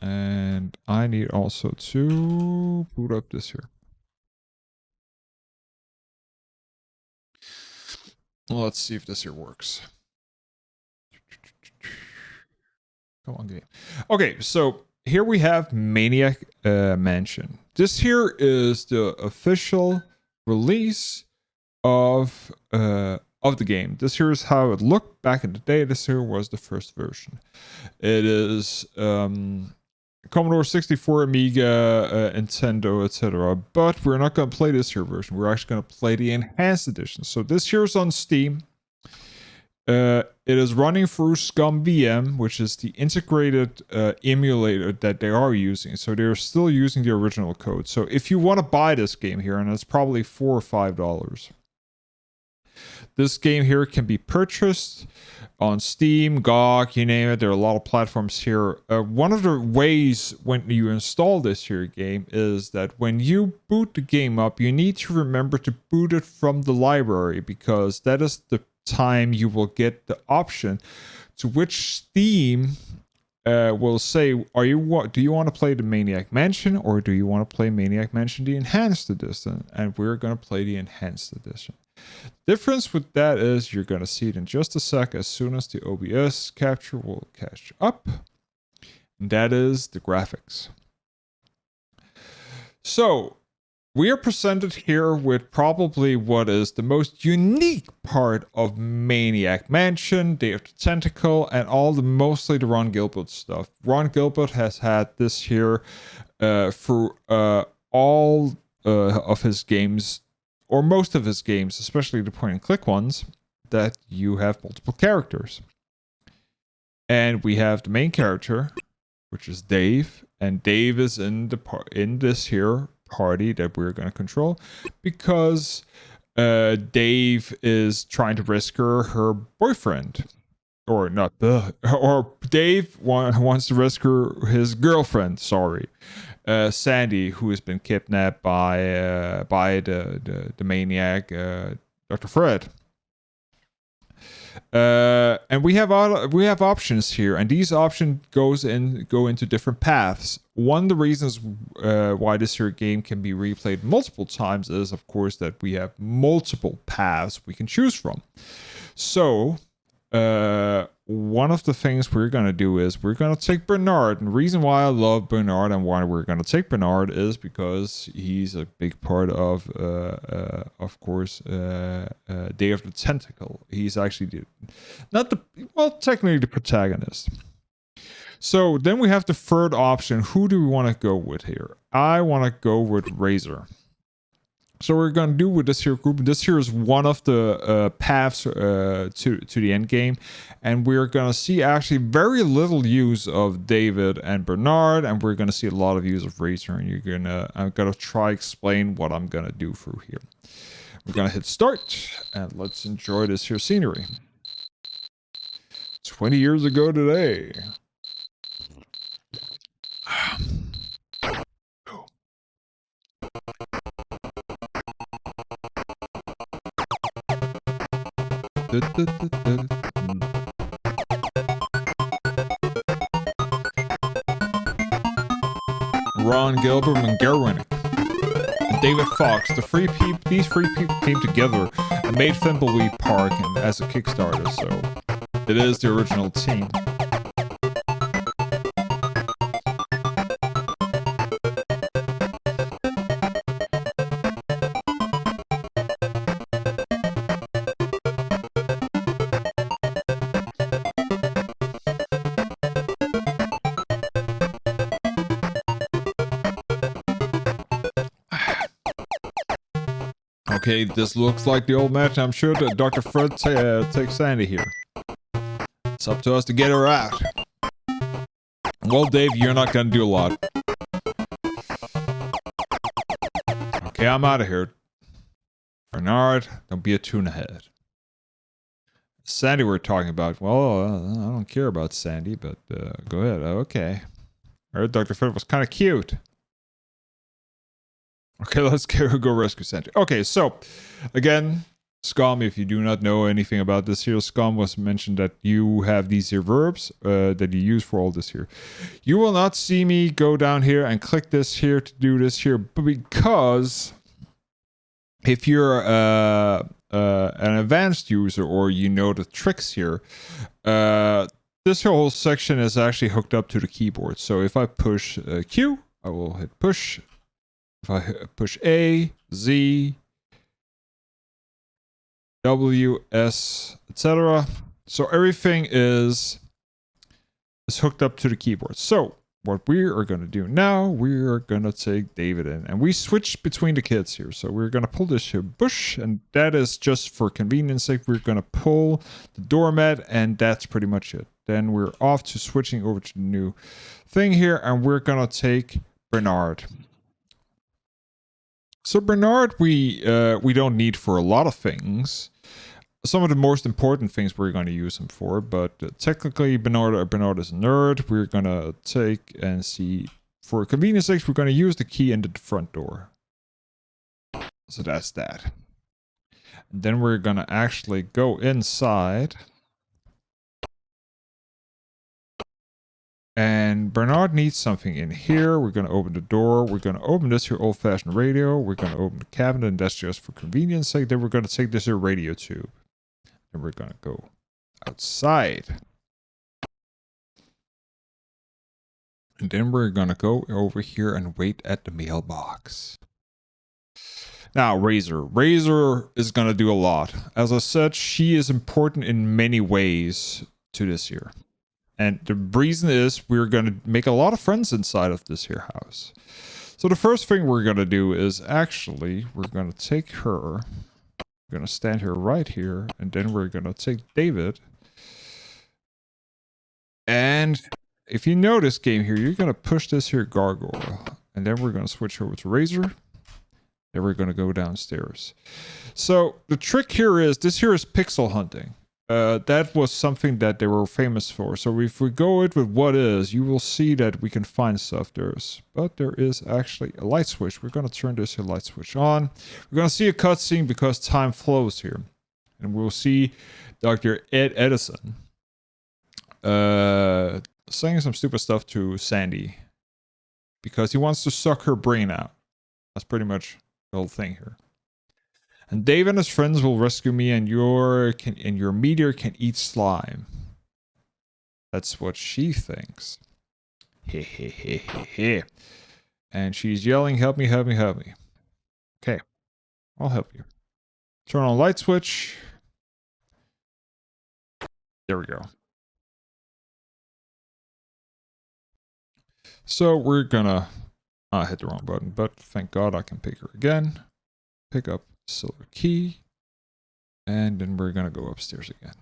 And I need also to boot up this here. Let's see if this here works. Come on, game. Okay, so here we have Maniac Mansion. This here is the official release of the game. This here is how it looked back in the day. This here was the first version. It is Commodore 64, Amiga, Nintendo, etc. But we're not going to play this here version. We're actually going to play the enhanced edition. So this here is on Steam. It is running through Scum VM, which is the integrated emulator that they are using. So they're still using the original code. So if you want to buy this game here, and it's probably $4 or $5, this game here can be purchased on Steam, GOG, you name it. There are a lot of platforms here. One of the ways when you install this here game is that when you boot the game up, you need to remember to boot it from the library, because that is the time you will get the option to which Steam will say, do you want to play the Maniac Mansion, or do you want to play Maniac Mansion the Enhanced Edition? And we're going to play the Enhanced Edition. Difference with that is you're going to see it in just a sec as soon as the OBS capture will catch up. And that is the graphics. So we are presented here with probably what is the most unique part of Maniac Mansion, Day of the Tentacle, and mostly the Ron Gilbert stuff. Ron Gilbert has had this here through all of his games, or most of his games, especially the point and click ones, that you have multiple characters. And we have the main character, which is Dave, and Dave is in this here party that we're going to control, because Dave is trying to rescue her boyfriend, or not or Dave wants to rescue his girlfriend, Sandy, who has been kidnapped by the maniac, Dr. Fred. And we have options here, and these options go into different paths. One of the reasons why this here game can be replayed multiple times is, of course, that we have multiple paths we can choose from. So one of the things we're going to do is we're going to take Bernard. And the reason why I love Bernard and why we're going to take Bernard is because he's a big part of course, Day of the Tentacle. He's actually technically the protagonist. So then we have the third option. Who do we want to go with here? I want to go with Razor. So we're going to do with this here group. This here is one of the paths to the end game. And we're going to see actually very little use of David and Bernard. And we're going to see a lot of use of Razor. And I'm going to try explain what I'm going to do through here. We're going to hit start. And let's enjoy this here scenery. 20 years ago today. Ron Gilbert and Gerwin and David Fox, these three people came together and made Thimbleweed Park as a Kickstarter, so it is the original team. Okay, this looks like the old match. I'm sure that Dr. Fred takes Sandy here. It's up to us to get her out. Well, Dave, you're not gonna do a lot. Okay, I'm out of here. Bernard, don't be a tuna head. Sandy we're talking about. Well, I don't care about Sandy, but go ahead. Okay. I heard Dr. Fred was kind of cute. Okay, let's go rescue Sandy. Okay, so, again, SCOM, if you do not know anything about this here, SCOM was mentioned that you have these here verbs that you use for all this here. You will not see me go down here and click this here to do this here, but because if you're an advanced user or you know the tricks here, this whole section is actually hooked up to the keyboard. So if I push Q, I will hit push. If I push A, Z, W, S, etc. So everything is hooked up to the keyboard. So what we are going to do now, we are going to take David in. And we switch between the kids here. So we're going to pull this here bush. And that is just for convenience sake. We're going to pull the doormat. And that's pretty much it. Then we're off to switching over to the new thing here. And we're going to take Bernard. So Bernard, we don't need for a lot of things. Some of the most important things we're going to use him for, but technically Bernard is a nerd. We're going to take and see, for convenience sake, we're going to use the key into the front door. So that's that. And then we're going to actually go inside. And Bernard needs something in here. We're going to open the door. We're going to open this here old-fashioned radio. We're going to open the cabinet, and that's just for convenience sake. Then we're going to take this here radio tube. And we're going to go outside. And then we're going to go over here and wait at the mailbox. Now, Razor. Razor is going to do a lot. As I said, she is important in many ways to this here. And the reason is we're going to make a lot of friends inside of this here house. So the first thing we're going to do is actually, we're going to take her. We're going to stand here right here. And then we're going to take David. And if you know this game here, you're going to push this here gargoyle. And then we're going to switch over to Razor. Then we're going to go downstairs. So the trick here is, this here is pixel hunting. That was something that they were famous for. So if we go it with what is, you will see that we can find stuff. But there is actually a light switch. We're going to turn this here light switch on. We're going to see a cutscene because time flows here. And we'll see Dr. Ed Edison saying some stupid stuff to Sandy because he wants to suck her brain out. That's pretty much the whole thing here. And Dave and his friends will rescue me, and your meteor can eat slime. That's what she thinks. He he he he he. And she's yelling, "Help me! Help me! Help me!" Okay, I'll help you. Turn on light switch. There we go. So we're gonna hit the wrong button, but thank God I can pick her again. Pick up silver key, and then we're gonna go upstairs again.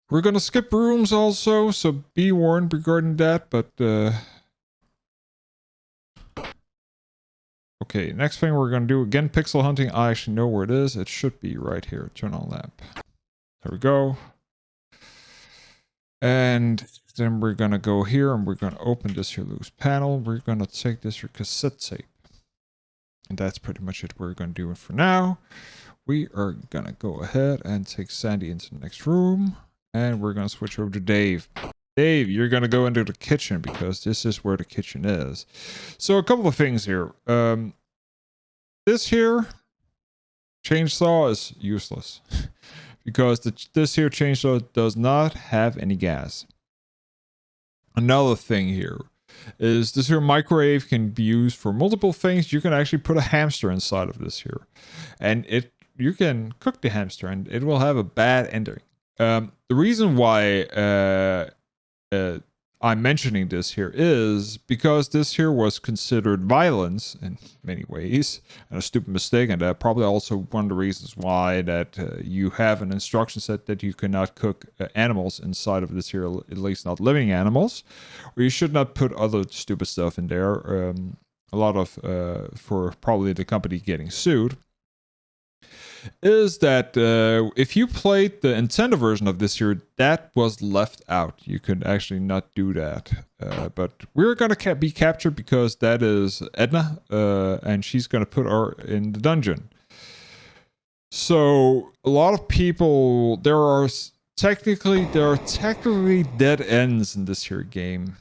We're gonna skip rooms also, so be warned regarding that, but okay, next thing we're gonna do, again, pixel hunting. I actually know where it is. It should be right here. Turn on lamp. There we go. And then we're going to go here and we're going to open this here loose panel. We're going to take this here cassette tape. And that's pretty much it we're going to do it for now. We are going to go ahead and take Sandy into the next room. And we're going to switch over to Dave. Dave, you're going to go into the kitchen because this is where the kitchen is. So a couple of things here. This here chainsaw is useless. Because this here chainsaw does not have any gas. Another thing here is this here microwave can be used for multiple things. You can actually put a hamster inside of this here. And you can cook the hamster and it will have a bad ending. The reason why I'm mentioning this here is because this here was considered violence in many ways and a stupid mistake, and probably also one of the reasons why that you have an instruction set that you cannot cook animals inside of this here, at least not living animals, or you should not put other stupid stuff in there. A lot of for probably the company getting sued. is that if you played the Nintendo version of this here, that was left out. You could actually not do that. But we're going to be captured because that is Edna, and she's going to put her in the dungeon. So a lot of people, there are technically dead ends in this here game.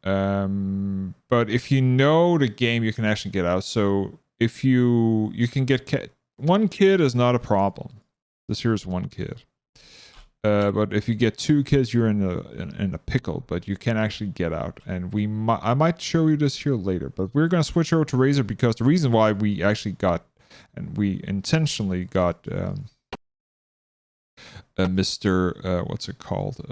But if you know the game, you can actually get out. So if you can get one kid is not a problem. This here is one kid. But if you get two kids, you're in a pickle. But you can actually get out, and I might show you this here later. But we're gonna switch over to Razor because the reason why we actually got, and we intentionally got, Mr. What's it called?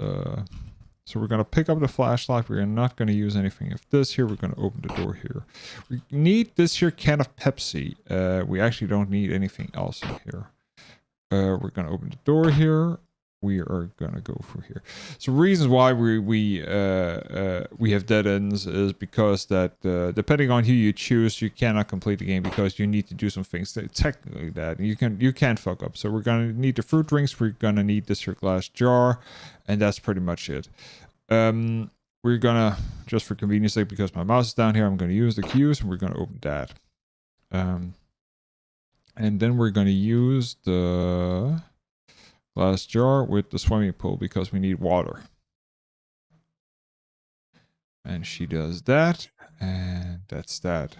So we're gonna pick up the flashlight. We're not gonna use anything of this here. We're gonna open the door here. We need this here can of Pepsi. We actually don't need anything else in here. We're gonna open the door here. We are gonna go through here. So reasons why we have dead ends is because that depending on who you choose, you cannot complete the game because you need to do some things that technically that you can't fuck up. So we're gonna need the fruit drinks. We're gonna need this here glass jar, and that's pretty much it. We're gonna, just for convenience sake, because my mouse is down here, I'm gonna use the keys and we're gonna open that. And then we're gonna use the glass jar with the swimming pool because we need water. And she does that, and that's that.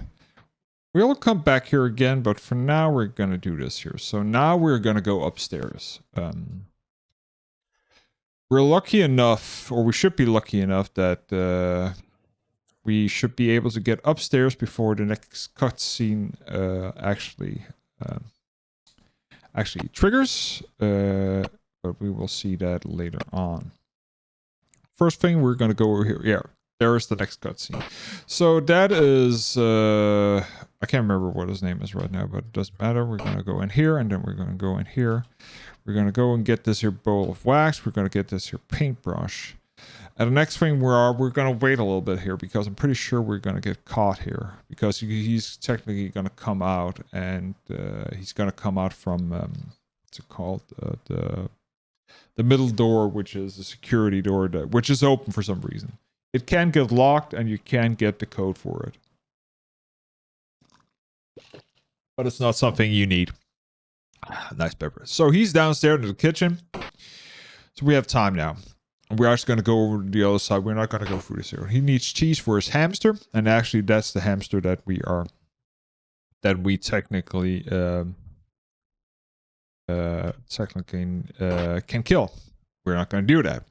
We'll come back here again, but for now we're gonna do this here. So now we're gonna go upstairs. We're lucky enough, or we should be lucky enough, that we should be able to get upstairs before the next cutscene actually triggers, but we will see that later on. First thing, we're gonna go over here. Yeah, there's the next cutscene. So that is, I can't remember what his name is right now, but it doesn't matter. We're gonna go in here, and then we're gonna go in here. We're gonna go and get this here bowl of wax. We're gonna get this here paintbrush. And the next thing we're gonna wait a little bit here because I'm pretty sure we're gonna get caught here because he's technically gonna come out, and he's gonna come out from what's it called, the middle door, which is the security door which is open for some reason. It can get locked, and you can get the code for it, but it's not something you need. Nice pepper. So he's downstairs in the kitchen. So we have time now. We're actually going to go over to the other side. We're not going to go through this here. He needs cheese for his hamster, and actually that's the hamster that we technically can kill. We're not going to do that.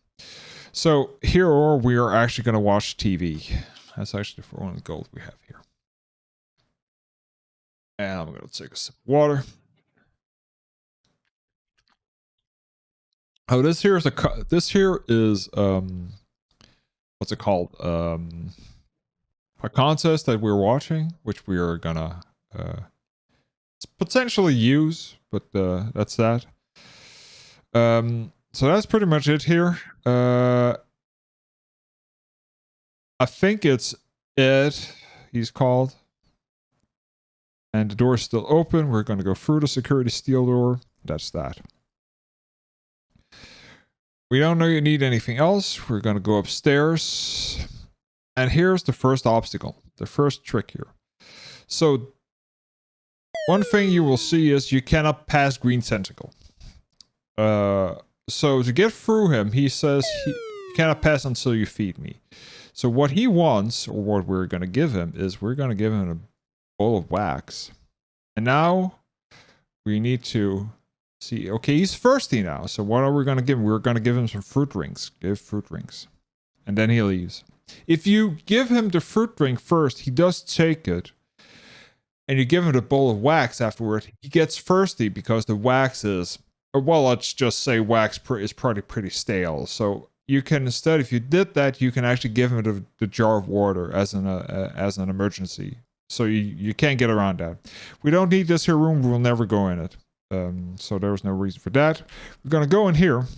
So here we are actually going to watch TV. That's actually the only gold we have here. And I'm going to take a sip of water. Oh, this here is what's it called? A contest that we're watching, which we are gonna potentially use, but that's that. So that's pretty much it here. I think it's Ed, he's called. And the door is still open. We're gonna go through the security steel door. That's that. We don't know you need anything else. We're going to go upstairs. And here's the first obstacle. The first trick here. So, one thing you will see is you cannot pass Green Tentacle. So, to get through him, he says you cannot pass until you feed me. So, what he wants, or what we're going to give him, is we're going to give him a bowl of wax. And now, we need to see, okay, he's thirsty now. So what are we going to give him? We're going to give him some fruit drinks. Give fruit drinks. And then he leaves. If you give him the fruit drink first, he does take it. And you give him the bowl of wax afterward, he gets thirsty because the wax is, well, let's just say wax is probably pretty stale. So you can instead, if you did that, you can actually give him the jar of water as an emergency. So you can't get around that. We don't need this here room. We'll never go in it. So there's no reason for that. We're gonna go in here,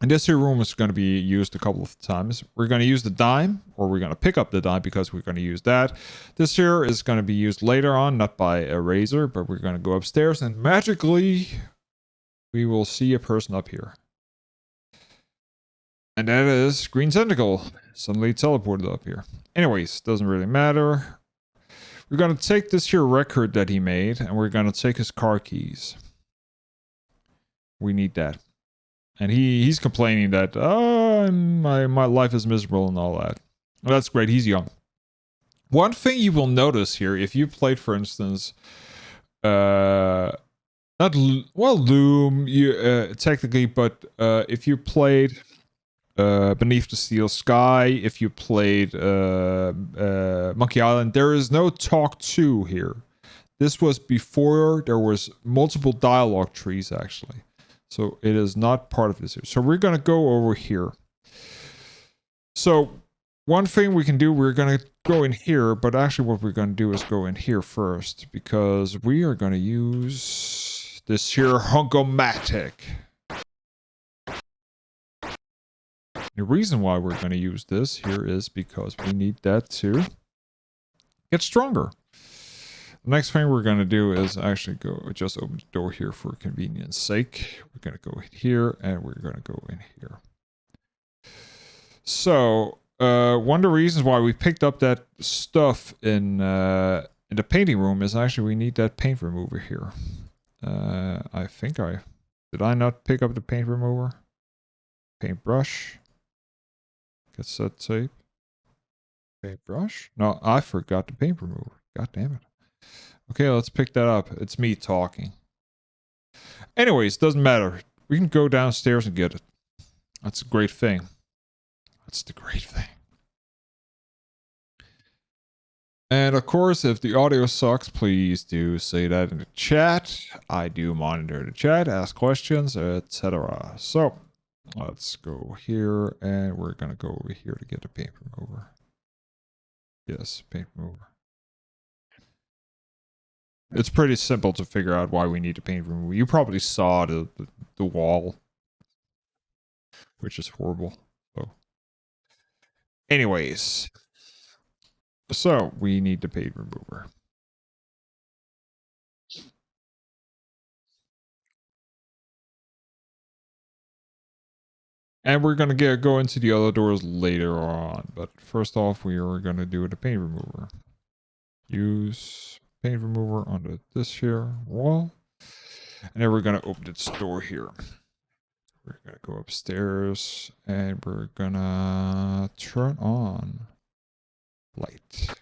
And this here room is going to be used a couple of times. We're going to use the dime, or we're going to pick up the dime because we're going to use that. This here is going to be used later on, not by a razor, but we're going to go upstairs and magically we will see a person up here. And that is Green Tentacle. Suddenly teleported up here. Anyways, doesn't really matter. We're going to take this here record that he made, and we're going to take his car keys. We need that. And he's complaining that, oh, my life is miserable and all that. Well, that's great. He's young. One thing you will notice here, if you played, for instance, not Loom, technically, but if you played Beneath the Steel Sky, if you played Monkey Island, there is no talk to here. This was before there was multiple dialogue trees, actually. So it is not part of this here. So we're going to go over here. So one thing we can do, we're going to go in here, but actually what we're going to do is go in here first, because we are going to use this here Hunkomatic. The reason why we're going to use this here is because we need that to get stronger. The next thing we're going to do is actually just open the door here for convenience sake. We're going to go here and we're going to go in here. So, one of the reasons why we picked up that stuff in the painting room is actually we need that paint remover here. I think did I not pick up the paint remover? Paintbrush. Cassette tape. Paintbrush? No, I forgot the paint remover. God damn it. Okay, let's pick that up. It's me talking. Anyways, doesn't matter. We can go downstairs and get it. That's a great thing. That's the great thing. And of course, if the audio sucks, please do say that in the chat. I do monitor the chat, ask questions, etc. So, let's go here, and we're going to go over here to get the paint remover. Yes, paint remover. It's pretty simple to figure out why we need a paint remover. You probably saw the wall, which is horrible. So, anyways, so we need the paint remover. And we're going to go into the other doors later on. But first off, we are going to do the paint remover. Use paint remover onto this here wall. And then we're going to open this door here. We're going to go upstairs and we're going to turn on light.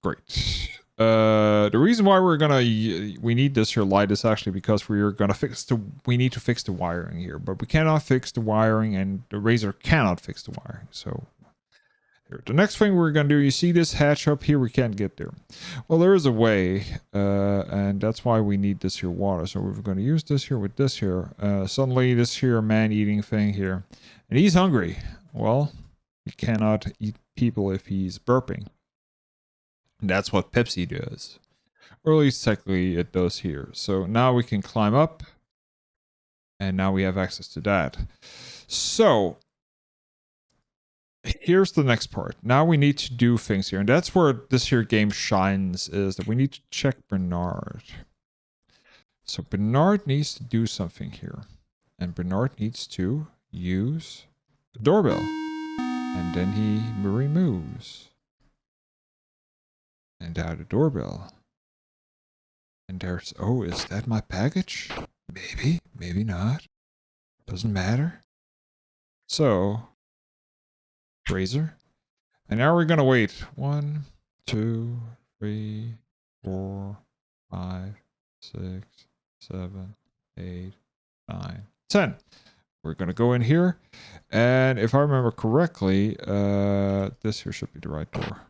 Great. The reason why we need this here light is actually because we need to fix the wiring here, but we cannot fix the wiring and the razor cannot fix the wiring. So here, the next thing we're going to do, you see this hatch up here? We can't get there. Well, there is a way, and that's why we need this here water. So we're going to use this here with this here. Suddenly this here man-eating thing here, and he's hungry. Well, he cannot eat people if he's burping. And that's what Pepsi does. Or at least technically it does here. So now we can climb up. And now we have access to that. So here's the next part. Now we need to do things here. And that's where this here game shines, is that we need to check Bernard. So Bernard needs to do something here. And Bernard needs to use the doorbell. And then he removes. And out the doorbell. And there's, oh, is that my package? Maybe, maybe not. Doesn't matter. So, razor. And now we're gonna wait. 1, 2, 3, 4, 5, 6, 7, 8, 9, 10. We're gonna go in here. And if I remember correctly, this here should be the right door.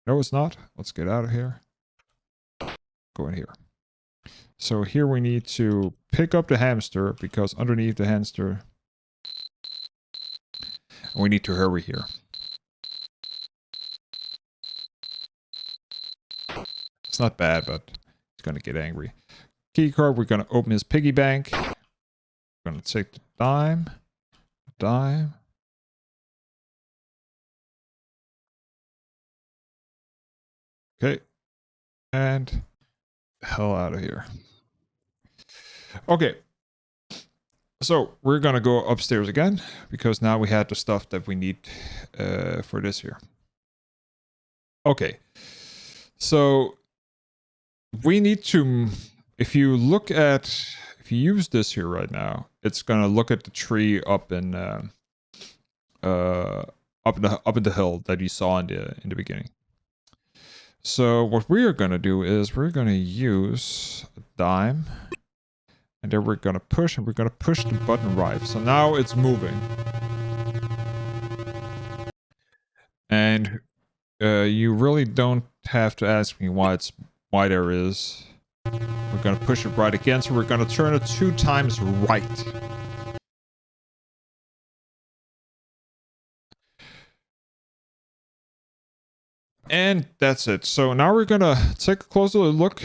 No, it's not. Let's get out of here. Go in here. So here we need to pick up the hamster, because underneath the hamster, we need to hurry here. It's not bad, but he's going to get angry. Key card, we're going to open his piggy bank. We're gonna take the dime. Okay. And hell out of here. Okay. So we're gonna go upstairs again because now we had the stuff that we need for this here. Okay. So we need to, if you use this here right now, it's gonna look at the tree up in the hill that you saw in the beginning. So what we are gonna do is we're gonna use a dime, and then we're gonna push, and we're gonna push the button right. So now it's moving, and you really don't have to ask me why there is. We're gonna push it right again, so we're gonna turn it 2 times right. And that's it. So now we're gonna take a closer look.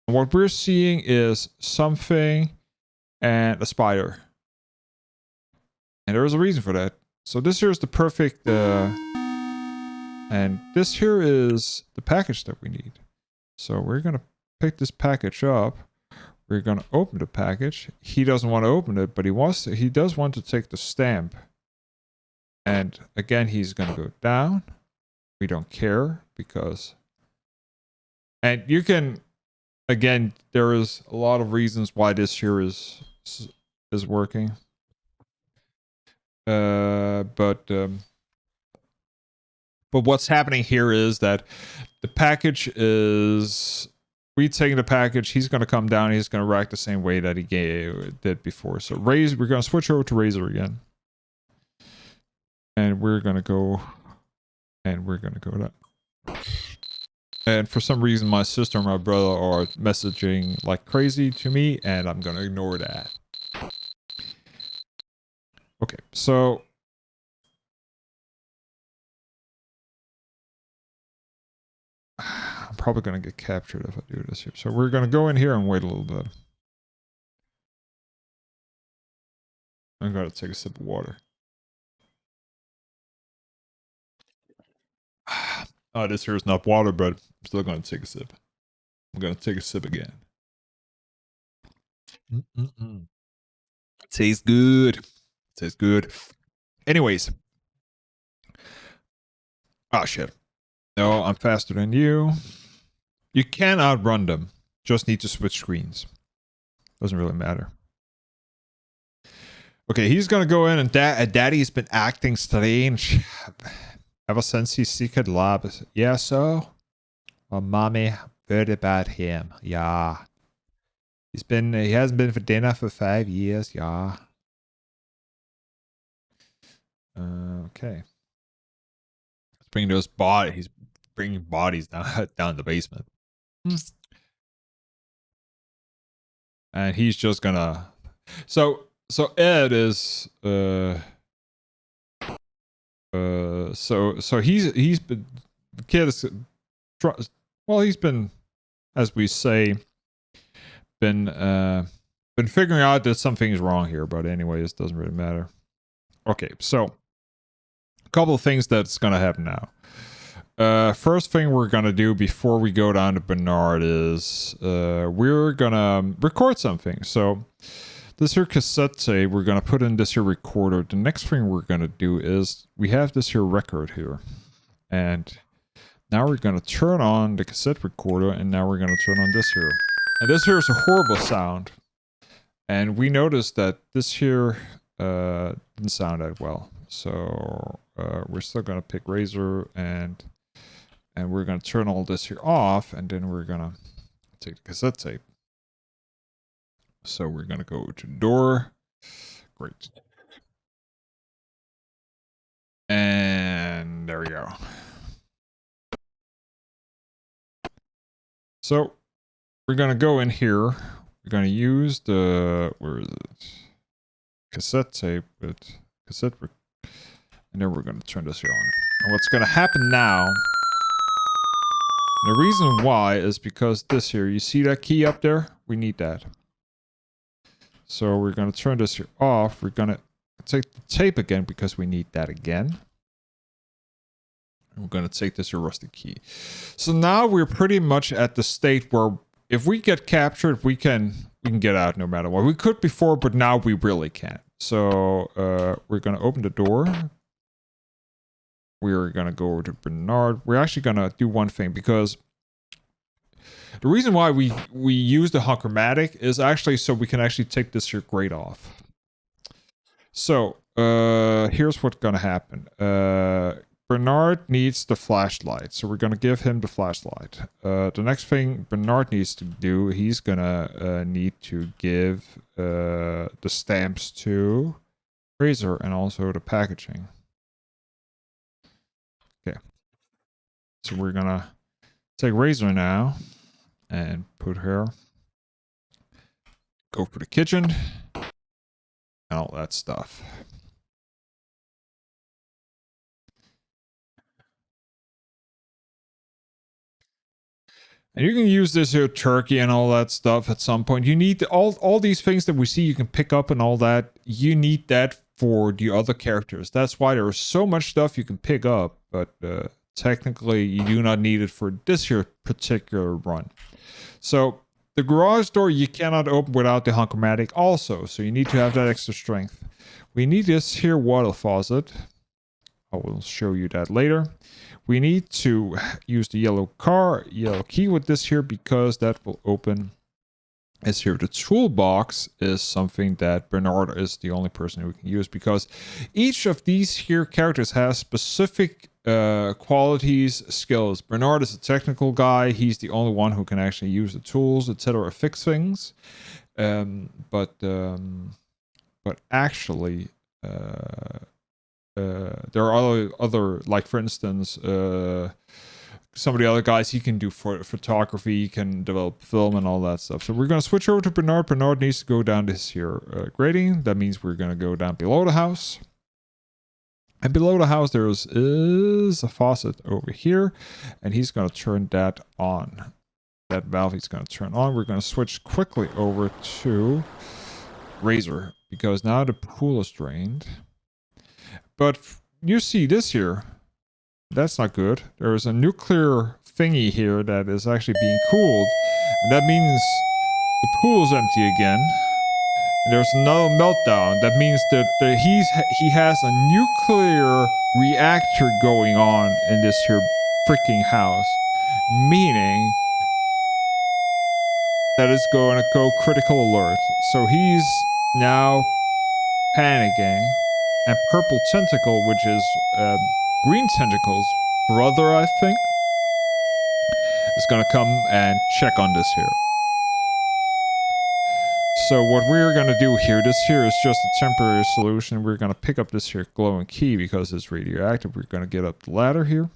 What we're seeing is something and a spider. And there's a reason for that. So this here is the perfect, and this here is the package that we need. So we're gonna pick this package up. We're gonna open the package. He doesn't want to open it, but he does want to take the stamp. And again, he's gonna go down. We don't care because, and you can, again, there is a lot of reasons why this here is working. But what's happening here is that the package is, we taking the package, he's going to come down, he's going to react the same way that he did before. So we're going to switch over to Razor again. And we're going to go that. And for some reason, my sister and my brother are messaging like crazy to me, and I'm going to ignore that. Okay, so I'm probably going to get captured if I do this here. So we're going to go in here and wait a little bit. I'm going to take a sip of water. Oh, this here is not water, but I'm still going to take a sip. I'm going to take a sip again. Tastes good. Tastes good. Anyways. Oh, shit. No, I'm faster than you. You can outrun them. Just need to switch screens. Doesn't really matter. Okay, he's going to go in, and Daddy's been acting strange ever since his secret lab. Yeah, so? Well, Mommy, very about him. Yeah. He hasn't been for dinner for 5 years. Yeah. Okay. Let's bring those bodies. He's bringing bodies down the basement. And he's just gonna. So Ed is so he's been, the kid is, well, he's been, as we say, been figuring out that something is wrong here, but anyways, it doesn't really matter. Okay, so a couple of things that's gonna happen now. First thing we're gonna do before we go down to Bernard is we're gonna record something. So this here cassette tape, we're gonna put in this here recorder. The next thing we're gonna do is we have this here record here, and now we're gonna turn on the cassette recorder, and now we're gonna turn on this here. And this here is a horrible sound, and we noticed that this here didn't sound that well. So we're still gonna pick Razor, and we're gonna turn all this here off, and then we're gonna take the cassette tape. So we're gonna go to door. Great. And there we go. So we're gonna go in here. We're gonna use the, where is it? Cassette tape with cassette, and then we're gonna turn this here on. And what's gonna happen now? The reason why is because this here, you see that key up there? We need that. So we're going to turn this here off. We're going to take the tape again because we need that again. We're going to take this here rusty key. So now we're pretty much at the state where if we get captured, we can get out no matter what. We could before, but now we really can't. So we're going to open the door. We're going to go over to Bernard. We're actually going to do one thing because the reason why we use the Hunkermatic is actually so we can actually take this here grate off. So here's what's going to happen. Bernard needs the flashlight, so we're going to give him the flashlight. The next thing Bernard needs to do, he's going to need to give the stamps to Razor and also the packaging. Okay. So we're going to take Razor now and put her. Go for the kitchen and all that stuff. And you can use this here turkey and all that stuff at some point. You need all these things that we see you can pick up and all that. You need that for the other characters. That's why there's so much stuff you can pick up, but technically you do not need it for this here particular run. So the garage door you cannot open without the Hunkermatic also, so you need to have that extra strength. We need this here water faucet. I will show you that later. We need to use the yellow key with this here because that will open this here. The toolbox is something that Bernard is the only person who can use because each of these here characters has specific qualities, skills. Bernard is a technical guy. He's the only one who can actually use the tools, etc., fix things. But actually, there are other, like for instance, some of the other guys, he can do photography, he can develop film and all that stuff. So we're going to switch over to Bernard. Bernard needs to go down this here grading. That means we're going to go down below the house. And below the house, there is a faucet over here. And he's going to turn that on. That valve he's going to turn on. We're going to switch quickly over to Razor. Because now the pool is drained. But you see this here. That's not good. There's a nuclear thingy here that is actually being cooled. And that means the pool is empty again. And there's another meltdown. That means that he has a nuclear reactor going on in this here freaking house. Meaning that it's going to go critical alert. So he's now panicking. And Purple Tentacle, which is Green Tentacle's brother, I think, is going to come and check on this here. So what we're going to do here, this here is just a temporary solution. We're going to pick up this here glowing key because it's radioactive. We're going to get up the ladder here.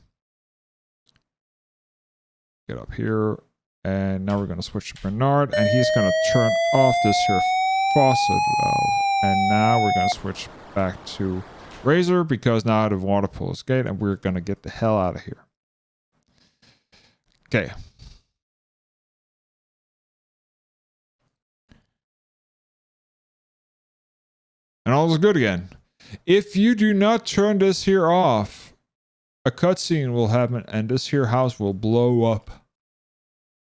Get up here. And now we're going to switch to Bernard. And he's going to turn off this here faucet valve. And now we're going to switch back to Razor because now the water pool is gate and we're going to get the hell out of here. Okay. And all is good again. If you do not turn this here off, a cutscene will happen and this here house will blow up.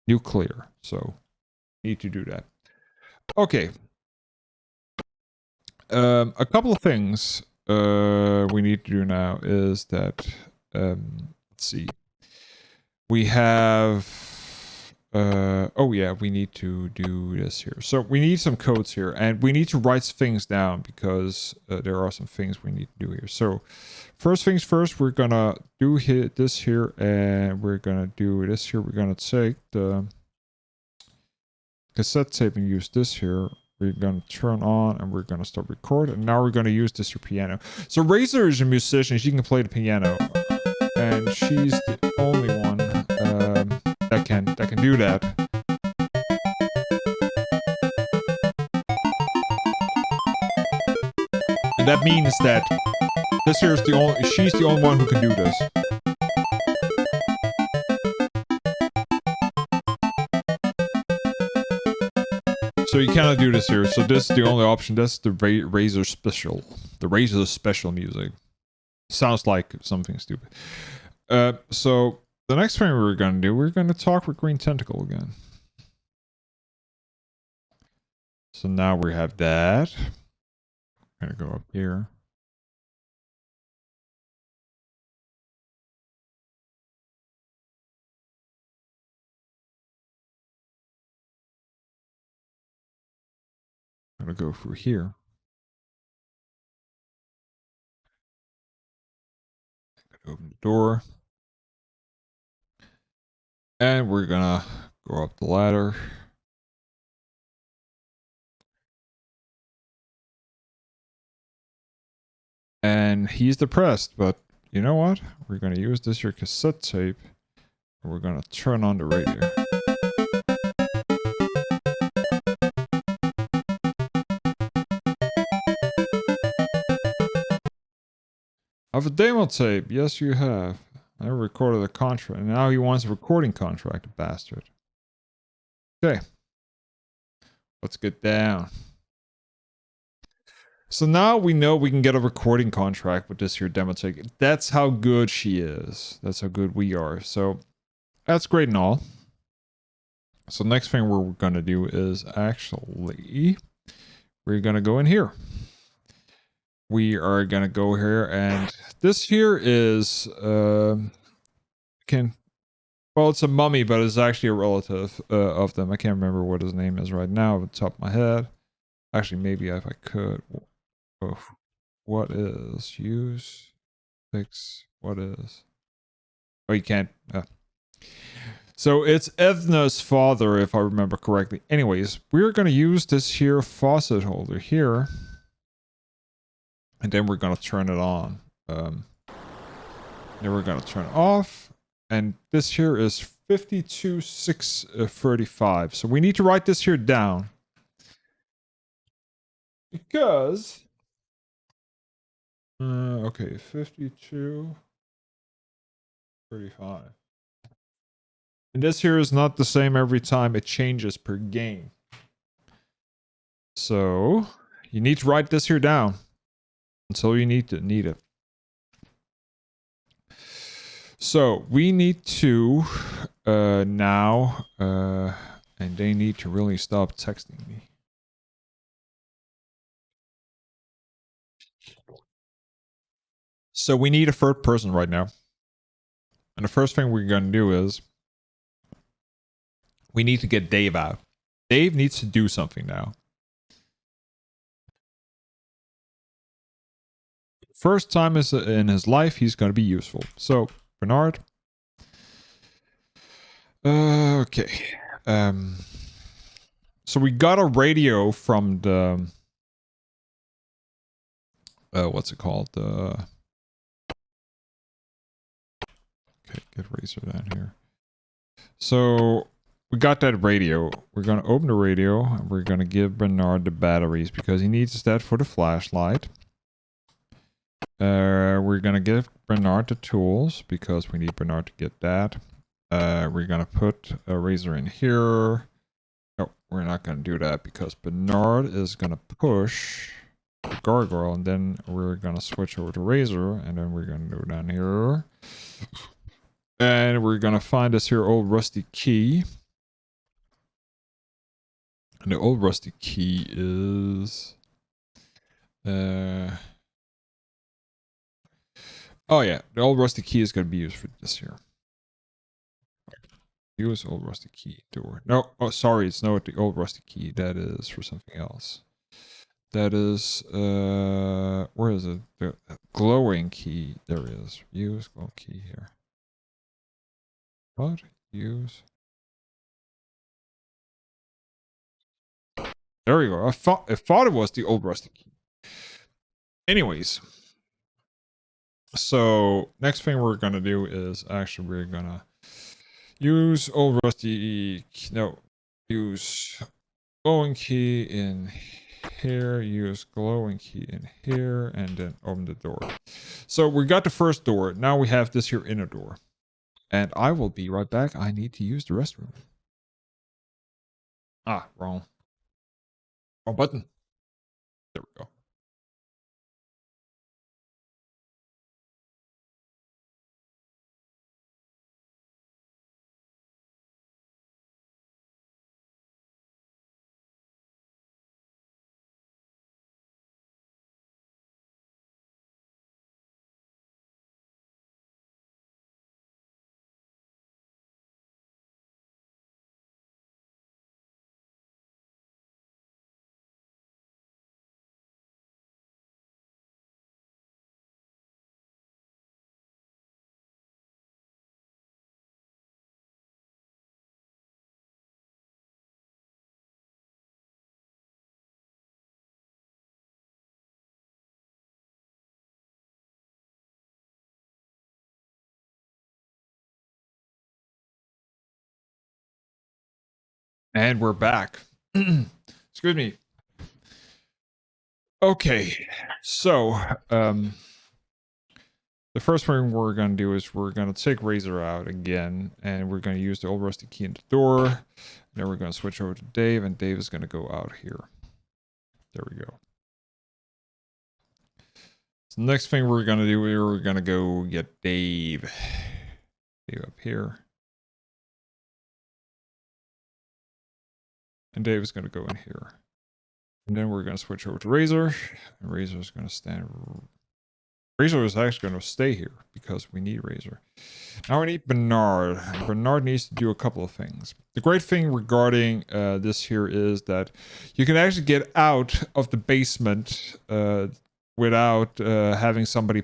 Nuclear. So, need to do that. Okay. A couple of things we need to do now is that, let's see. We have, oh yeah, we need to do this here. So we need some codes here and we need to write things down because there are some things we need to do here. So first things first, we're going to do this here and we're going to do this here. We're going to take the cassette tape and use this here. We're going to turn on and we're going to start recording. And now we're going to use this here piano. So Razor is a musician. She can play the piano. And she's the only one that can do that. And that means that this here is she's the only one who can do this. So you cannot do this here. So this is the only option. That's the Razor Special. The Razor Special music. Sounds like something stupid. So the next thing we're going to do, we're going to talk with Green Tentacle again. So now we have that. I'm going to go up here. I'm going to go through here. Open the door. And we're going to go up the ladder. And he's depressed, but you know what? We're going to use this here cassette tape. And we're going to turn on the radio. I have a demo tape. Yes, you have. I recorded a contract. And now he wants a recording contract, the bastard. Okay. Let's get down. So now we know we can get a recording contract with this here demo tape. That's how good she is. That's how good we are. So that's great and all. So next thing we're going to do is actually, we're going to go in here. We are going to go here, and this here is, well, it's a mummy, but it's actually a relative of them. I can't remember what his name is right now off the top of my head. Actually, maybe if I could. Oh, what is use fix? What is? Oh, you can't. So it's Edna's father, if I remember correctly. Anyways, we're going to use this here faucet holder here. And then we're going to turn it on. Then we're going to turn it off. And this here is 52,635. So we need to write this here down. Because... okay, 52,35. And this here is not the same every time. It changes per game. So you need to write this here down. Until you need it. So we need to now and they need to really stop texting me. So we need a third person right now. And the first thing we're going to do is we need to get Dave out. Dave needs to do something now. First time in his life, he's going to be useful. So, Bernard. Okay. So we got a radio from the... what's it called? Okay, get Razor down here. So we got that radio. We're going to open the radio and we're going to give Bernard the batteries because he needs that for the flashlight. We're going to give Bernard the tools because we need Bernard to get that. We're going to put a Razor in here. No, we're not going to do that because Bernard is going to push the gargoyle and then we're going to switch over to Razor and then we're going to go down here. And we're going to find this here old rusty key. And the old rusty key is... oh yeah, the old rusty key is going to be used for this here. Use old rusty key door. No, oh sorry, it's not the old rusty key. That is for something else. That is, where is it? The glowing key. There it is. Use glowing key here. What? Use. There we go. I thought it was the old rusty key. Anyways. So next thing we're gonna do is actually we're gonna use old rusty. No, use glowing key in here. Use glowing key in here, and then open the door. So we got the first door. Now we have this here inner door, and I will be right back. I need to use the restroom. Ah, wrong. Wrong button. There we go. And we're back. Excuse me. Okay, so the first thing we're going to do is we're going to take Razor out again, and we're going to use the old rusty key in the door. And then we're going to switch over to Dave, and Dave is going to go out here. There we go. So the next thing we're going to do, we're going to go get Dave. Dave up here. And Dave is going to go in here. And then we're going to switch over to Razor. And Razor is going to stand... Razor is actually going to stay here because we need Razor. Now we need Bernard. Bernard needs to do a couple of things. The great thing regarding this here is that you can actually get out of the basement without having somebody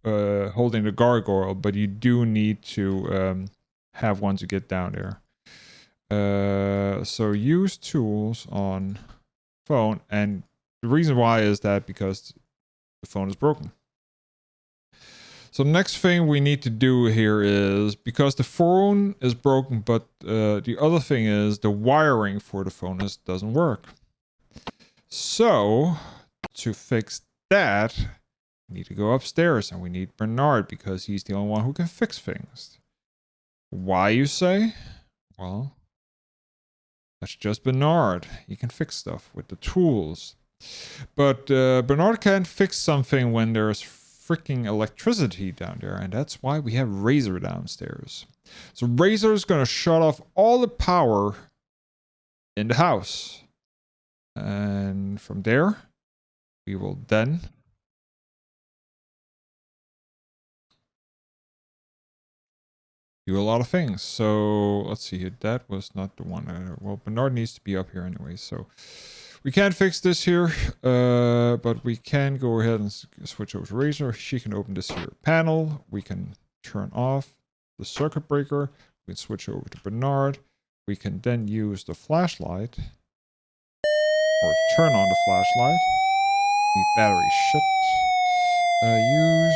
holding the gargoyle, but you do need to have one to get down there. So use tools on phone, and the reason why is that because the phone is broken. So the next thing we need to do here is, because the phone is broken, but the other thing is the wiring for the phone doesn't work. So to fix that, we need to go upstairs, and we need Bernard because he's the only one who can fix things. Why, you say? Well, that's just Bernard. He can fix stuff with the tools. But Bernard can't fix something when there's freaking electricity down there, and that's why we have Razor downstairs. So Razor is going to shut off all the power in the house. And from there, we will then do a lot of things. So let's see, that was not the one. Well, Bernard needs to be up here anyway, so we can't fix this here, but we can go ahead and switch over to Razor. She can open this here panel. We can turn off the circuit breaker. We can switch over to Bernard. We can then use the flashlight, or turn on the flashlight. The battery shit. Use.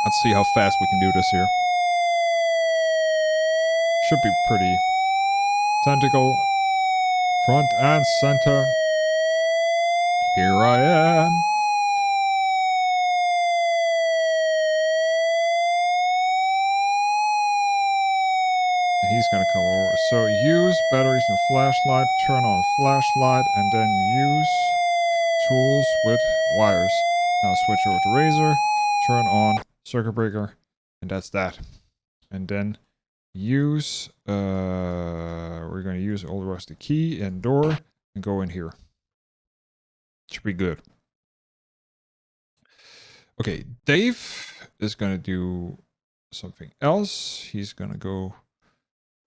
Let's see how fast we can do this here. Should be pretty. Tentacle, front and center. Here I am. And he's gonna come over. So use batteries and flashlight, turn on flashlight, and then use tools with wires. Now switch over to Razor, turn on circuit breaker, and that's that. And then use we're going to use old rusty key and door and go in here. Should be good. Okay, Dave is going to do something else. He's going to go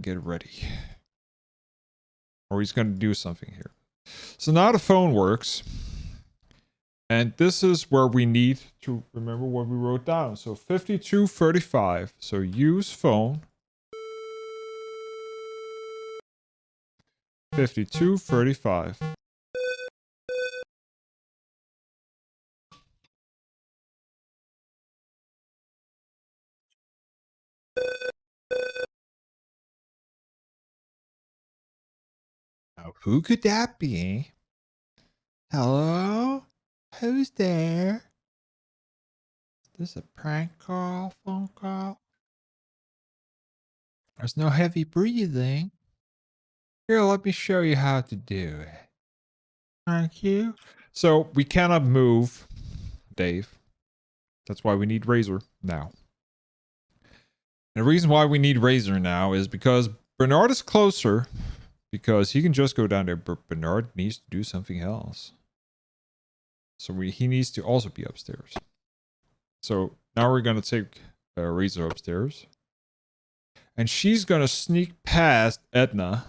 get ready, or he's going to do something here. So now the phone works, and this is where we need to remember what we wrote down. So 5235. So use phone. 5235. Now, who could that be? Hello? Who's there? Is this a prank call, phone call? There's no heavy breathing. Here, let me show you how to do it. Thank you. So we cannot move Dave. That's why we need Razor now. And the reason why we need Razor now is because Bernard is closer, because he can just go down there, but Bernard needs to do something else. So he needs to also be upstairs. So now we're going to take Razor upstairs. And she's going to sneak past Edna.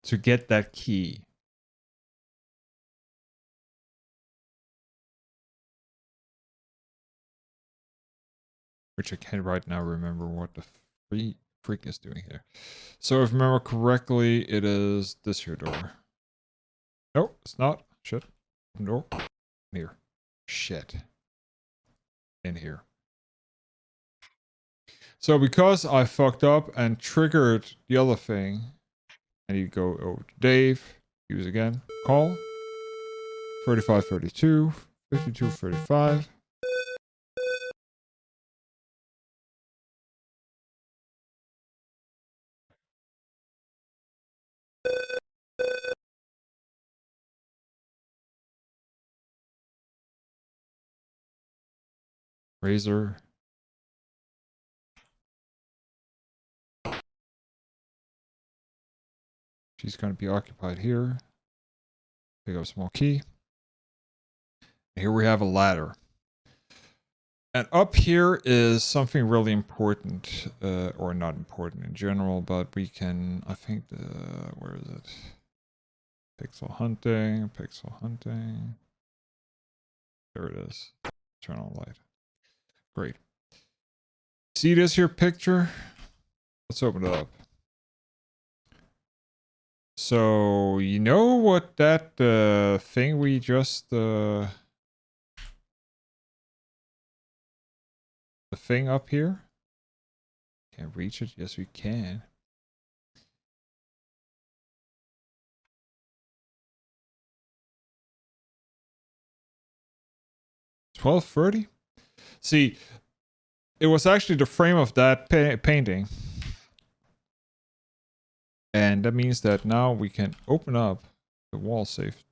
To get that key. Which I can't right now remember what the freak is doing here. So if I remember correctly, it is this here door. No, it's not. Shit. Open door. In here. Shit. In here. So because I fucked up and triggered the other thing, I need to go over to Dave. Use again. Call. 3532. 5235. Razor. She's going to be occupied here. Pick up a small key. Here we have a ladder. And up here is something really important, or not important in general, but we can, I think, where is it? Pixel hunting. There it is. Turn on light. Great. See this here picture? Let's open it up. So, you know what that thing we just... the thing up here? Can't reach it? Yes, we can. $12.30? See, it was actually the frame of that painting. And that means that now we can open up the wall safe.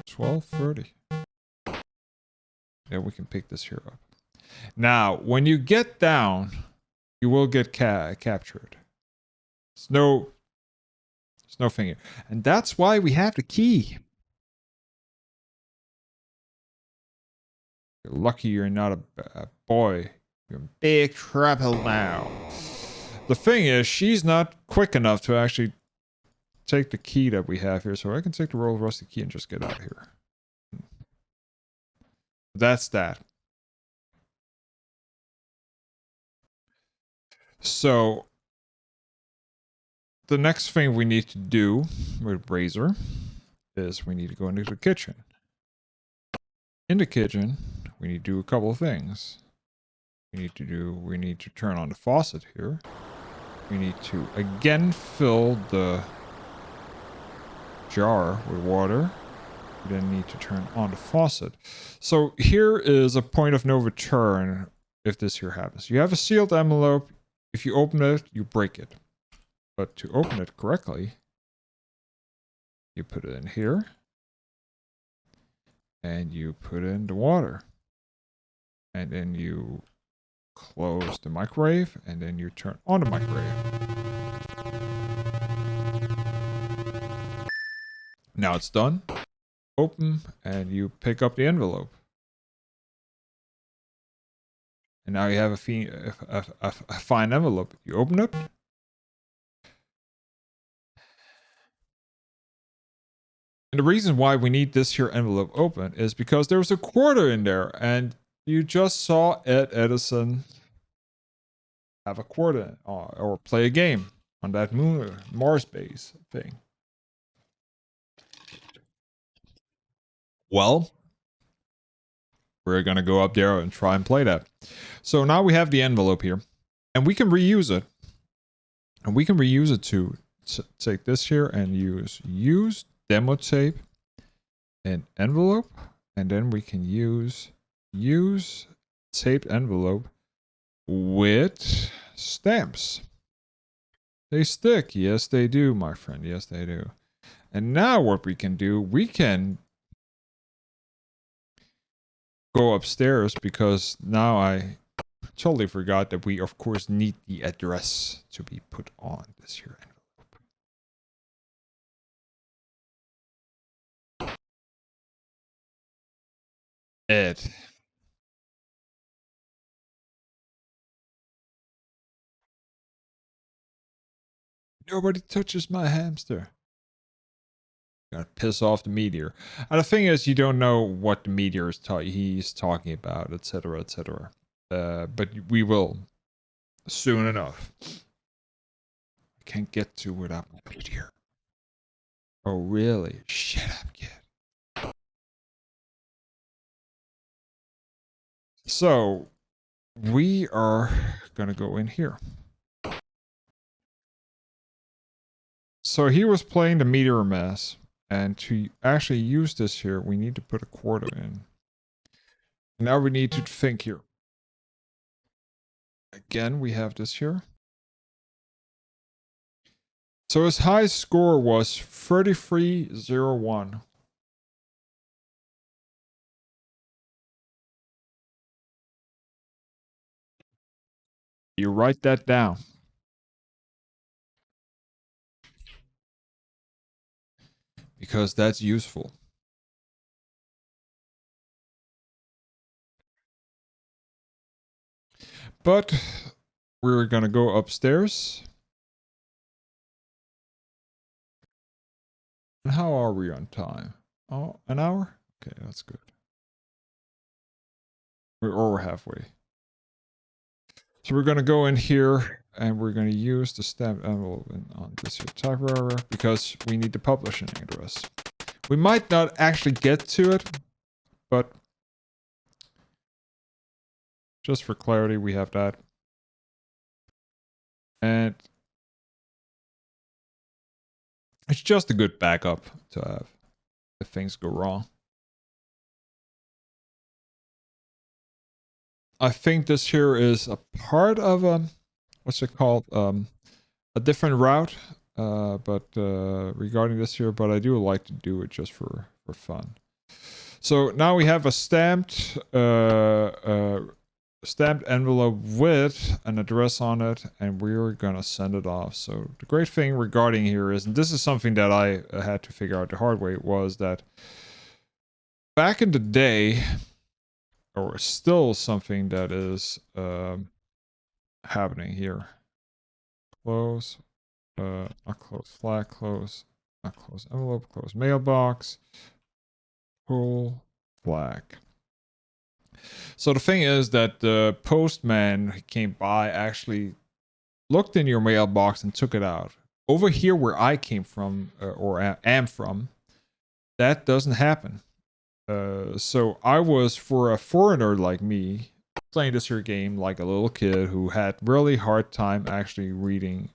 $12.30. Yeah, we can pick this here up. Now, when you get down, you will get captured. There's no thing here. And that's why we have the key. You're lucky you're not a boy. You're in big trouble now. The thing is, she's not quick enough to actually take the key that we have here. So I can take the royal rusty key and just get out of here. That's that. So the next thing we need to do with Razor is we need to go into the kitchen. In the kitchen, we need to do a couple of things. We need to turn on the faucet here. We need to again fill the jar with water. We then need to turn on the faucet. So here is a point of no return if this here happens. You have a sealed envelope. If you open it, you break it. But to open it correctly, you put it in here. And you put in the water. And then you close the microwave. And then you turn on the microwave. Now it's done. Open. And you pick up the envelope. And now you have a fine envelope. You open it. And the reason why we need this here envelope open is because there was a quarter in there. And you just saw Ed Edison have a quarter or play a game on that Mars base thing. Well, we're going to go up there and try and play that. So now we have the envelope here. And we can reuse it. And we can reuse it to take this here and use demo tape and envelope. and then we can use taped envelope with stamps. They stick. Yes, they do, my friend. Yes, they do. And now what we can do, we can go upstairs because now I totally forgot that we, of course, need the address to be put on this here envelope. Ed. Nobody touches my hamster. Gotta piss off the meteor. And the thing is, you don't know what the meteor is he's talking about, etc., etc. But we will soon enough. I can't get to without my meteor. Oh, really? Shut up, kid. So, we are gonna go in here. So he was playing the meteor mass, and to actually use this here, we need to put a quarter in. Now we need to think here. Again, we have this here. So his high score was 3301. You write that down. Because that's useful. But we're gonna go upstairs. And how are we on time? Oh, an hour? Okay, that's good. We're halfway. So we're gonna go in here and we're gonna use the stamp envelope on this here typewriter because we need the publishing address. We might not actually get to it, but just for clarity, we have that. And it's just a good backup to have if things go wrong. I think this here is a part of a, what's it called? A different route. But regarding this here, but I do like to do it just for fun. So now we have a stamped envelope with an address on it, and we're gonna send it off. So the great thing regarding here is, and this is something that I had to figure out the hard way, was that back in the day, or still something that is happening here. Close. Not close. Flag close. Not close. Envelope close. Mailbox. Pull flag. So the thing is that the postman came by, actually looked in your mailbox and took it out. Over here where I came from, or am from, that doesn't happen. So I was, for a foreigner like me, playing this here game like a little kid who had really hard time actually reading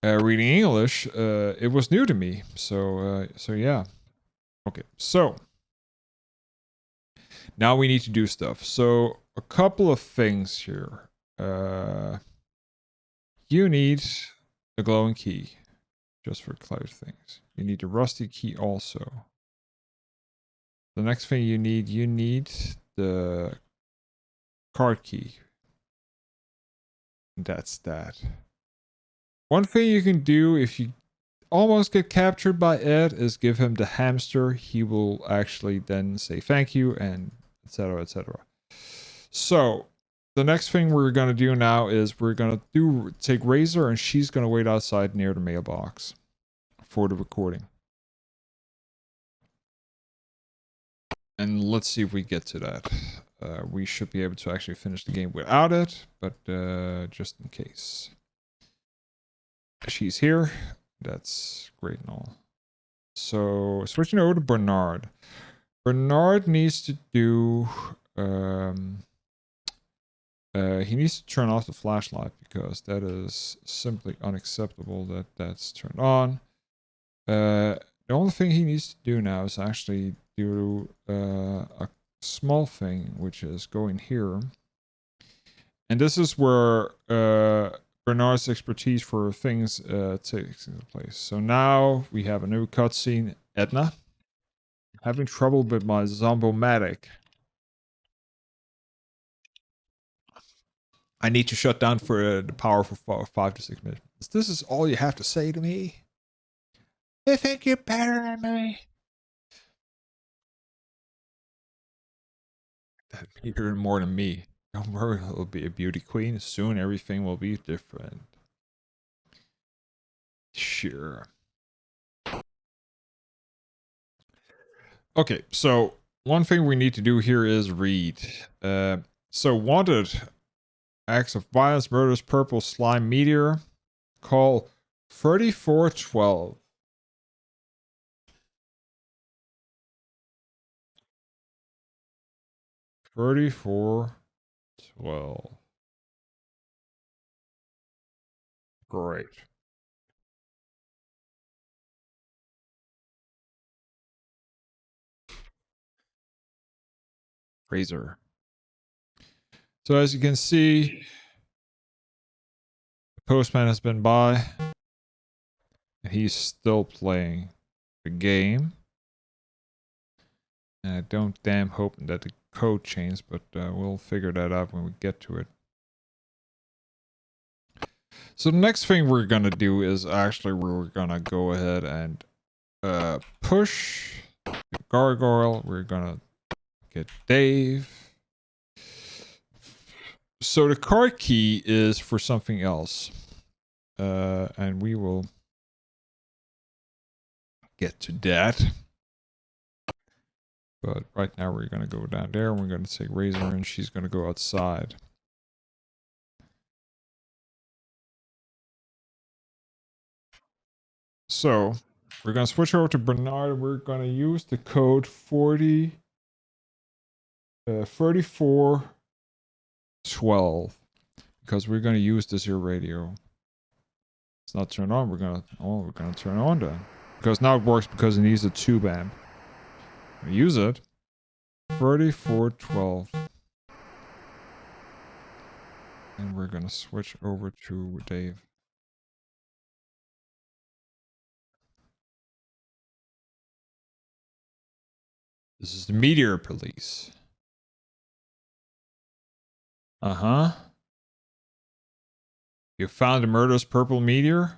reading English. It was new to me. So yeah. Okay, so now we need to do stuff. So a couple of things here. You need a glowing key, just for cloud things. You need a rusty key also. The next thing you need the card key. That's that. One thing you can do if you almost get captured by Ed is give him the hamster. He will actually then say thank you and etc. etc. So the next thing we're gonna do now is we're gonna take Razor, and she's gonna wait outside near the mailbox for the recording. And let's see if we get to that. We should be able to actually finish the game without it, but just in case. She's here. That's great and all. So switching over to Bernard. Bernard needs to do... he needs to turn off the flashlight because that is simply unacceptable that that's turned on. The only thing he needs to do now is actually do a small thing, which is go in here. And this is where Bernard's expertise for things takes into place. So now we have a new cutscene. Edna. Having trouble with my Zombomatic. I need to shut down for the power for 5 to 6 minutes. This is all you have to say to me? You think you're better than me? That you're more than me. Don't worry, it'll be a beauty queen. Soon everything will be different. Sure. Okay, so one thing we need to do here is read. So wanted acts of violence, murders, purple slime meteor. Call 3412. 3412. Great. Razor. So as you can see, the postman has been by. And he's still playing the game. And I don't damn hope that the code changed, but we'll figure that out when we get to it. So the next thing we're gonna do is actually we're gonna go ahead and push the gargoyle. We're gonna get Dave. So the card key is for something else. And we will get to that. But right now we're going to go down there and we're going to take Razor and she's going to go outside. So we're going to switch over to Bernard and we're going to use the code 3412 because we're going to use this here radio. It's not turned on. We're going to turn it on then because now it works because it needs a tube amp. Use it. 3412. And we're gonna switch over to Dave. This is the Meteor Police. Uh-huh. You found a murderous purple meteor?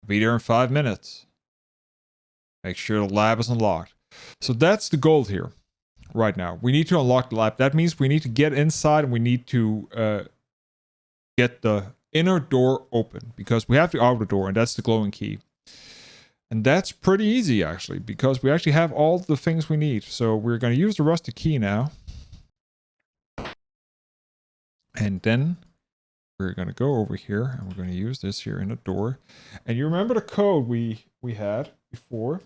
Be there in 5 minutes. Make sure the lab is unlocked. So that's the goal here. Right now. We need to unlock the lab. That means we need to get inside and we need to get the inner door open. Because we have the outer door and that's the glowing key. And that's pretty easy actually. Because we actually have all the things we need. So we're going to use the rusty key now. And then we're going to go over here and we're going to use this here in the door. And you remember the code we had before?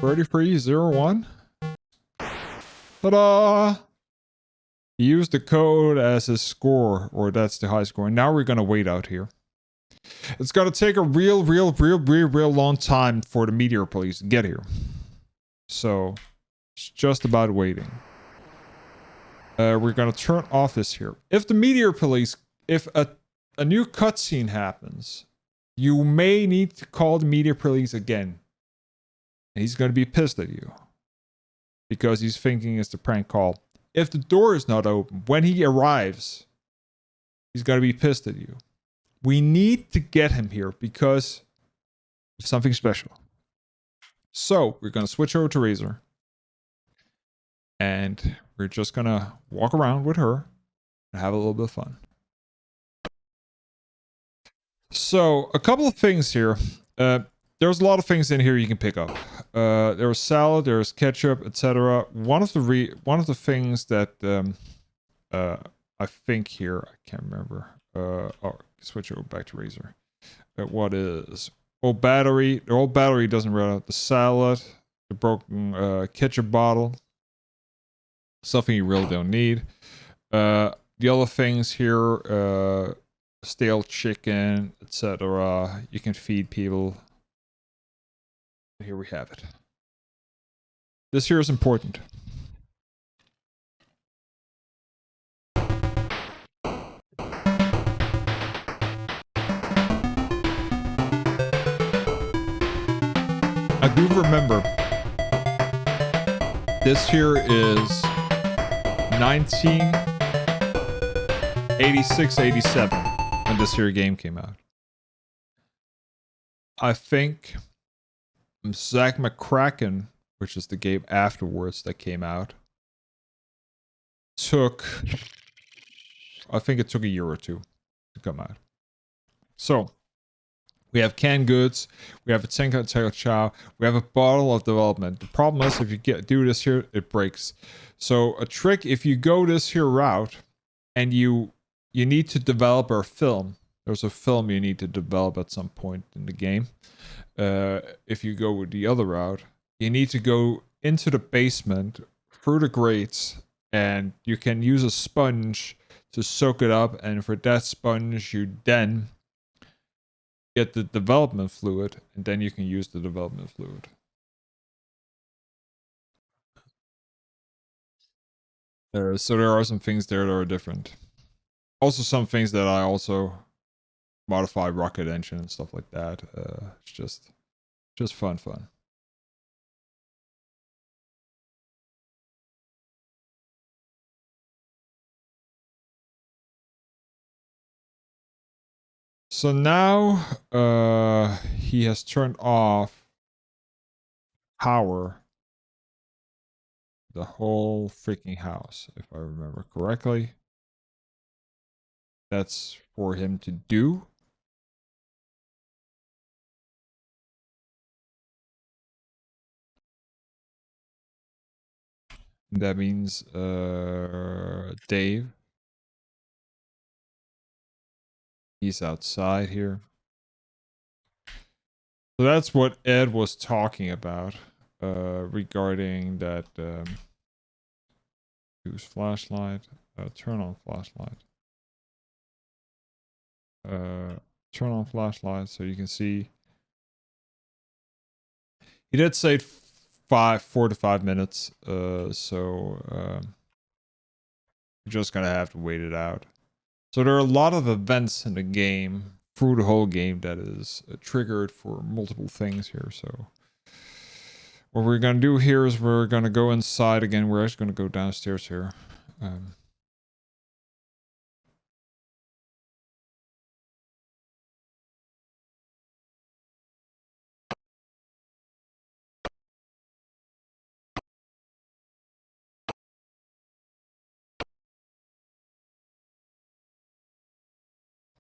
3301? Ta-da! He used the code as his score, or that's the high score. And now we're going to wait out here. It's going to take a real long time for the Meteor Police to get here. So, it's just about waiting. We're going to turn off this here. If the Meteor Police, if a new cutscene happens, you may need to call the Meteor Police again. And he's going to be pissed at you. Because he's thinking it's a prank call. If the door is not open, when he arrives, he's going to be pissed at you. We need to get him here because of something special. So, we're going to switch over to Razor. And we're just going to walk around with her and have a little bit of fun. So, a couple of things here. There's a lot of things in here you can pick up. There's salad, there's ketchup, etc. One of the things that I think here, I can't remember. Switch over back to Razor. What is old battery? The old battery doesn't run out. The salad, the broken ketchup bottle, something you really don't need. The other things here, stale chicken, etc. You can feed people. Here we have it. This here is important. I do remember this here is 1986-87 when this here game came out. I think Zack McCracken, which is the game afterwards that came out, I think it took a year or two to come out. So we have canned goods, we have a Tenka Chow, we have a bottle of development. The problem is if you do this here, it breaks. So a trick, if you go this here route and you need to develop a film, there's a film you need to develop at some point in the game. If you go with the other route, you need to go into the basement through the grates, and you can use a sponge to soak it up, and for that sponge you then get the development fluid, and then you can use the development fluid. So there are some things there that are different. Also some things that I also modify rocket engine and stuff like that. It's just fun. So now he has turned off power the whole freaking house, if I remember correctly. That's for him to do. That means Dave. He's outside here. So that's what Ed was talking about regarding that use flashlight, turn on flashlight. Turn on flashlight so you can see. He did say 4 to 5 minutes, so you're just gonna have to wait it out. So there are a lot of events in the game through the whole game that is triggered for multiple things here. So what we're gonna do here is we're gonna go inside again. We're actually gonna go downstairs here.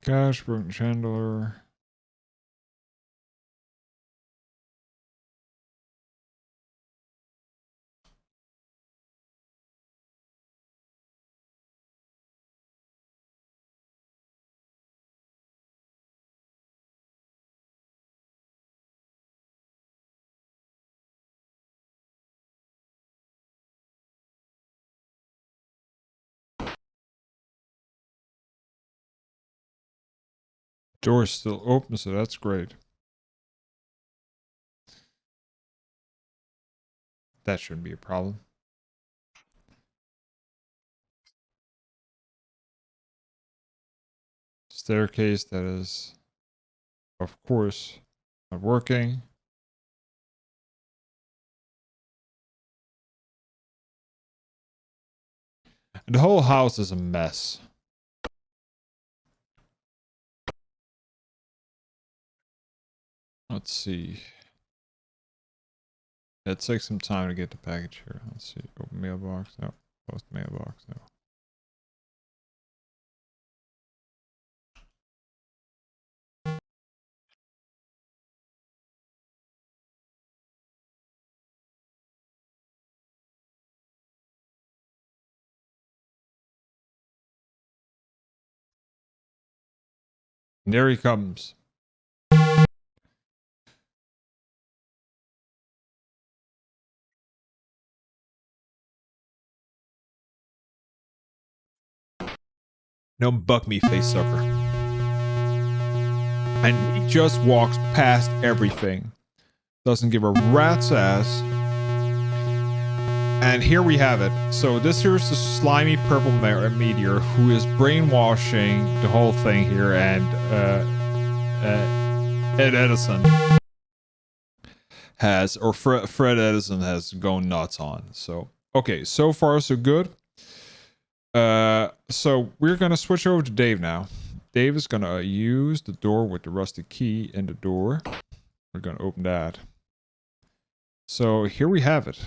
Cash, broken chandelier. Door's still open, so that's great. That shouldn't be a problem. Staircase that is, of course, not working. And the whole house is a mess. Let's see. It takes some time to get the package here. Let's see. Open mailbox. No. Close mailbox. No. And there he comes. Don't buck me, face sucker. And he just walks past everything. doesn't give a rat's ass. And here we have it. So this here's the slimy purple meteor who is brainwashing the whole thing here, and Ed Edison has, or Fred Edison has gone nuts on. So, okay, so far so good. So we're gonna switch over to Dave now. Dave is gonna use the door with the rusty key in the door. We're gonna open that. So here we have it.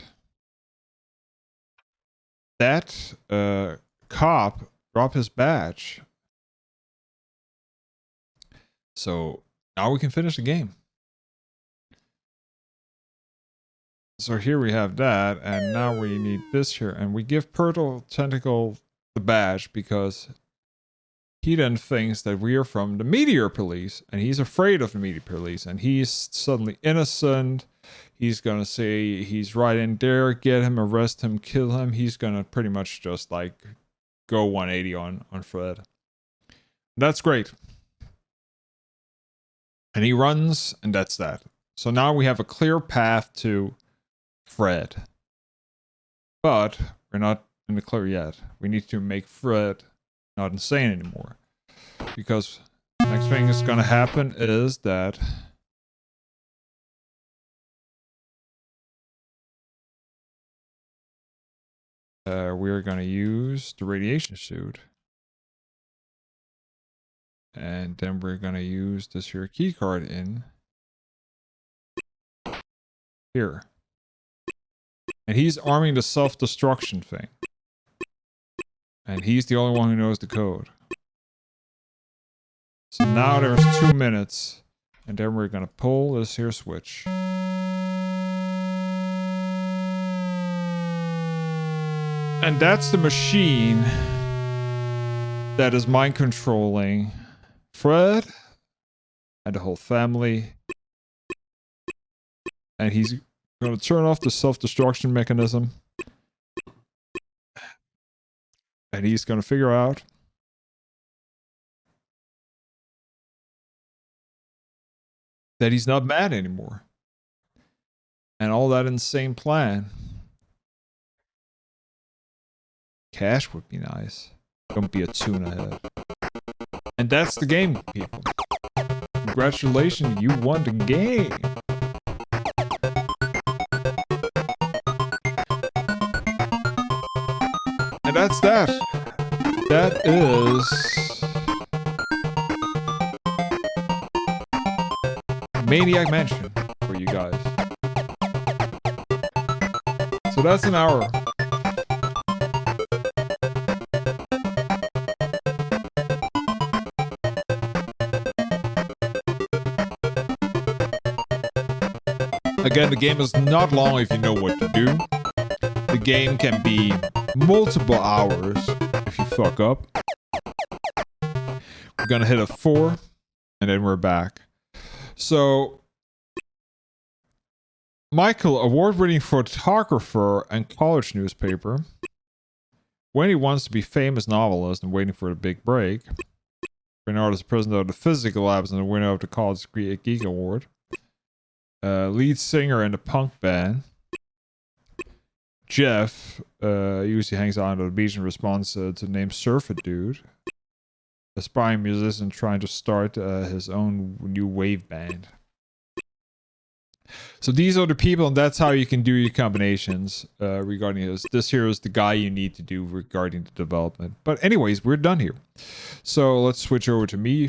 That cop dropped his badge. So now we can finish the game. So here we have that, and now we need this here, and we give Purtle Tentacle the badge because he then thinks that we are from the Meteor Police, and he's afraid of the Meteor Police, and he's suddenly innocent. He's gonna say he's right in there, get him, arrest him, kill him. He's gonna pretty much just like go 180 on Fred. That's great. And he runs, and that's that. So now we have a clear path to Fred. But we're not in the clear yet. We need to make Fred not insane anymore. Because next thing is gonna happen is that we're gonna use the radiation suit. And then we're gonna use this here key card in here. And he's arming the self-destruction thing. And he's the only one who knows the code. So now there's 2 minutes. And then we're gonna pull this here switch. And that's the machine that is mind controlling Fred and the whole family. And he's going to turn off the self-destruction mechanism. And he's going to figure out that he's not mad anymore. And all that insane plan. Cash would be nice. Don't be a tuna head. And that's the game, people. Congratulations, you won the game. And that's that. That is Maniac Mansion for you guys. So that's an hour. Again, the game is not long if you know what to do. The game can be multiple hours if you fuck up. We're gonna hit a 4, and then we're back. So, Michael, award-winning photographer and college newspaper. When he wants to be famous novelist and waiting for the big break. Bernard is president of the physical labs and the winner of the College Geek Award. Lead singer in the punk band. Jeff usually hangs out on the beach and responds to the name Surfer Dude. Aspiring musician trying to start his own new wave band. So these are the people, and that's how you can do your combinations regarding this. This here is the guy you need to do regarding the development. But anyways, we're done here. So let's switch over to me.